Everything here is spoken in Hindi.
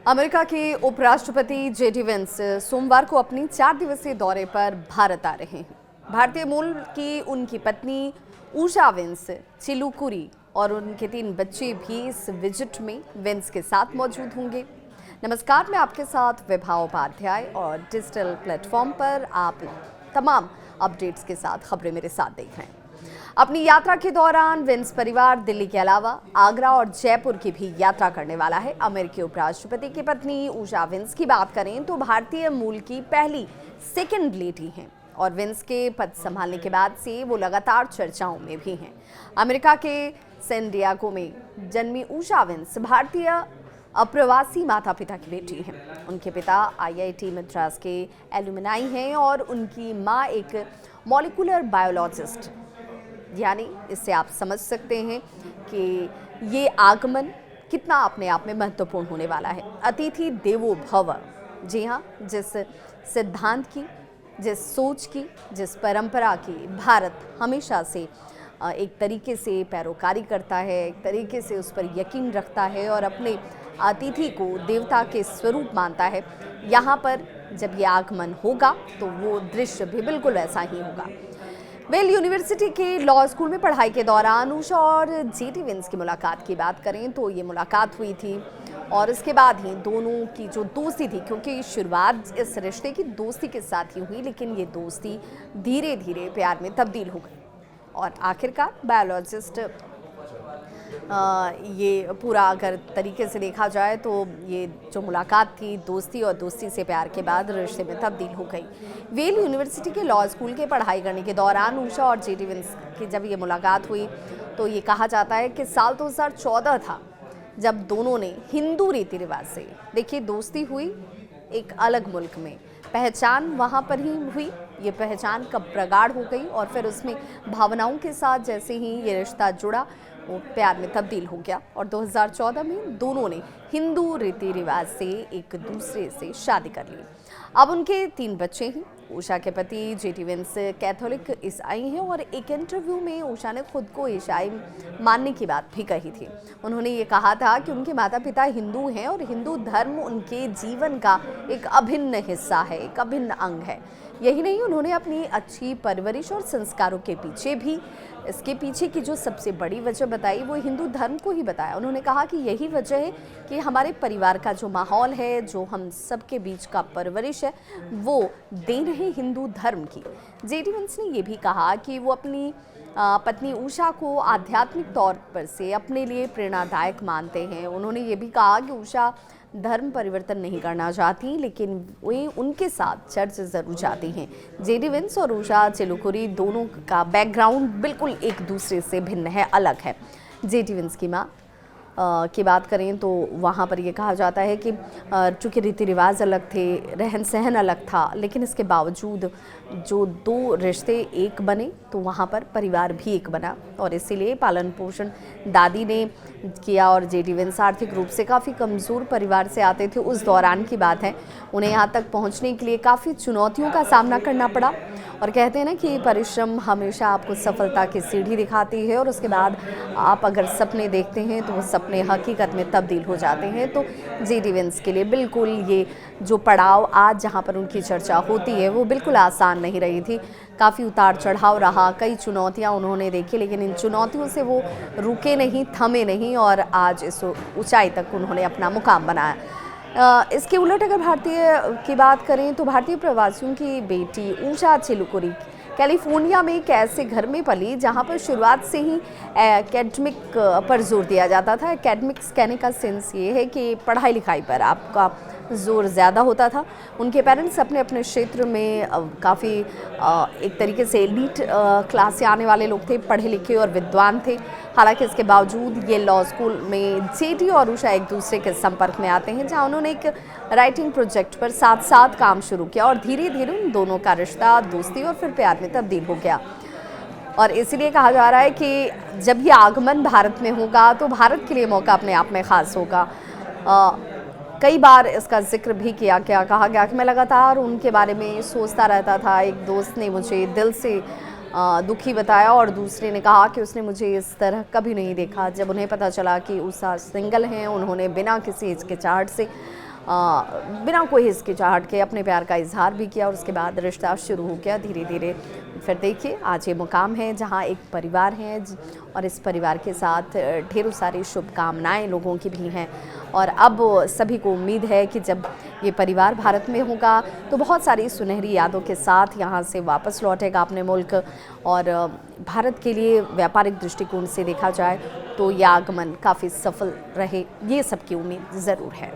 अमेरिका के उपराष्ट्रपति जेडी वेंस सोमवार को अपनी 4 दिवसीय दौरे पर भारत आ रहे हैं। भारतीय मूल की उनकी पत्नी उषा वेंस, चिलुकुरी और उनके 3 बच्चे भी इस विजिट में वेंस के साथ मौजूद होंगे। नमस्कार, मैं आपके साथ विभा उपाध्याय और डिजिटल प्लेटफॉर्म पर आप तमाम अपडेट्स के साथ खबरें मेरे साथ देख रहे हैं। अपनी यात्रा के दौरान वेंस परिवार दिल्ली के अलावा आगरा और जयपुर की भी यात्रा करने वाला है। अमेरिकी उपराष्ट्रपति की पत्नी उषा वेंस की बात करें तो भारतीय मूल की पहली सेकंड लेडी हैं और वेंस के पद संभालने के बाद से वो लगातार चर्चाओं में भी हैं। अमेरिका के सैन डिएगो में जन्मी उषा वेंस भारतीय अप्रवासी माता पिता की बेटी हैं। उनके पिता IIT मद्रास के एलुमनाई हैं और उनकी माँ एक मॉलिक्यूलर बायोलॉजिस्ट। यानी इससे आप समझ सकते हैं कि ये आगमन कितना अपने आप में महत्वपूर्ण होने वाला है। अतिथि देवो भव, जी हाँ, जिस सिद्धांत की, जिस सोच की, जिस परंपरा की भारत हमेशा से एक तरीके से पैरोकारी करता है, एक तरीके से उस पर यकीन रखता है और अपने अतिथि को देवता के स्वरूप मानता है, यहाँ पर जब ये आगमन होगा तो वो दृश्य भी बिल्कुल वैसा ही होगा। यूनिवर्सिटी के लॉ स्कूल में पढ़ाई के दौरान उषा और जेडी वेंस की मुलाकात की बात करें तो ये मुलाकात हुई थी और इसके बाद ही दोनों की जो दोस्ती थी, क्योंकि शुरुआत इस रिश्ते की दोस्ती के साथ ही हुई, लेकिन ये दोस्ती धीरे धीरे प्यार में तब्दील हो गई और आखिरकार बायोलॉजिस्ट ये पूरा अगर तरीके से देखा जाए तो ये जो मुलाकात थी दोस्ती और दोस्ती से प्यार के बाद रिश्ते में तब्दील हो गई। यूनिवर्सिटी के लॉ स्कूल के पढ़ाई करने के दौरान उषा और जेडी वेंस की जब ये मुलाकात हुई तो ये कहा जाता है कि साल 2014 था जब दोनों ने हिंदू रीति रिवाज से, देखिए, दोस्ती हुई एक अलग मुल्क में, पहचान वहाँ पर ही हुई। ये पहचान कब प्रगाढ़ हो गई और फिर उसमें भावनाओं के साथ जैसे ही ये रिश्ता जुड़ा वो प्यार में तब्दील हो गया और 2014 में दोनों ने हिंदू रीति रिवाज से एक दूसरे से शादी कर ली। अब उनके 3 बच्चे हैं। उषा के पति जेडी वेंस कैथोलिक ईसाई हैं और एक इंटरव्यू में उषा ने खुद को ईसाई मानने की बात भी कही थी। उन्होंने ये कहा था कि उनके माता पिता हिंदू हैं और हिंदू धर्म उनके जीवन का एक अभिन्न हिस्सा है, एक अभिन्न अंग है। यही नहीं, उन्होंने अपनी अच्छी परवरिश और संस्कारों के पीछे भी, इसके पीछे की जो सबसे बड़ी वजह बताई वो हिंदू धर्म को ही बताया। उन्होंने कहा कि यही वजह है कि हमारे परिवार का जो माहौल है, जो हम सबके बीच का परवरिश है, वो देन है हिंदू धर्म की। जेडी वेंस ने ये भी कहा कि वो अपनी पत्नी उषा को आध्यात्मिक तौर पर से अपने लिए प्रेरणादायक मानते हैं। उन्होंने ये भी कहा कि उषा धर्म परिवर्तन नहीं करना चाहती, लेकिन वे उनके साथ चर्च ज़रूर जाती हैं। जेडी वेंस और उषा चिलुकुरी दोनों का बैकग्राउंड बिल्कुल एक दूसरे से भिन्न है, अलग है। जेडी वेंस की माँ की बात करें तो वहाँ पर ये कहा जाता है कि चूँकि रीति रिवाज अलग थे, रहन सहन अलग था, लेकिन इसके बावजूद जो 2 रिश्ते एक बने तो वहाँ पर परिवार भी एक बना और इसीलिए पालन पोषण दादी ने किया। और जेडी वेंस आर्थिक रूप से काफ़ी कमज़ोर परिवार से आते थे, उस दौरान की बात है। उन्हें यहाँ तक पहुँचने के लिए काफ़ी चुनौतियों का सामना करना पड़ा और कहते हैं ना कि परिश्रम हमेशा आपको सफलता की सीढ़ी दिखाती है और उसके बाद आप अगर सपने देखते हैं तो वो सपने हकीकत में तब्दील हो जाते हैं। तो जेडी वेंस के लिए बिल्कुल ये जो पड़ाव आज जहाँ पर उनकी चर्चा होती है वो बिल्कुल आसान नहीं रही थी। काफ़ी उतार चढ़ाव रहा, कई चुनौतियाँ उन्होंने देखी, लेकिन इन चुनौतियों से वो रुके नहीं, थमे नहीं और आज इस ऊंचाई तक उन्होंने अपना मुकाम बनाया। इसके उलट अगर भारतीय की बात करें तो भारतीय प्रवासियों की बेटी उषा चिलुकुरी कैलिफोर्निया में एक ऐसे घर में पली जहां पर शुरुआत से ही एकेडमिक पर जोर दिया जाता था। एकेडमिक्स कहने का सेंस ये है कि पढ़ाई लिखाई पर आपका जोर ज़्यादा होता था। उनके पेरेंट्स अपने अपने क्षेत्र में काफ़ी एक तरीके से एलीट क्लास से आने वाले लोग थे, पढ़े लिखे और विद्वान थे। हालांकि इसके बावजूद ये लॉ स्कूल में जेडी और उषा एक दूसरे के संपर्क में आते हैं, जहां उन्होंने एक राइटिंग प्रोजेक्ट पर साथ साथ काम शुरू किया और धीरे धीरे उन दोनों का रिश्ता दोस्ती और फिर प्यार में तब्दील हो गया। और इसीलिए कहा जा रहा है कि जब ये आगमन भारत में होगा तो भारत के लिए मौका अपने आप में ख़ास होगा। कई बार इसका जिक्र भी किया गया, कहा गया कि मैं लगातार उनके बारे में सोचता रहता था। एक दोस्त ने मुझे दिल से दुखी बताया और दूसरे ने कहा कि उसने मुझे इस तरह कभी नहीं देखा। जब उन्हें पता चला कि उषा सिंगल हैं, उन्होंने बिना किसी हिचकिचाहट से बिना कोई हिचकिचाहट के अपने प्यार का इजहार भी किया और उसके बाद रिश्ता शुरू हो गया धीरे धीरे। फिर देखिए आज ये मुकाम है जहाँ एक परिवार है और इस परिवार के साथ ढेरों सारी शुभकामनाएं लोगों की भी हैं। और अब सभी को उम्मीद है कि जब ये परिवार भारत में होगा तो बहुत सारी सुनहरी यादों के साथ यहाँ से वापस लौटेगा अपने मुल्क। और भारत के लिए व्यापारिक दृष्टिकोण से देखा जाए तो ये आगमन काफ़ी सफल रहे, ये सबकी उम्मीद ज़रूर है।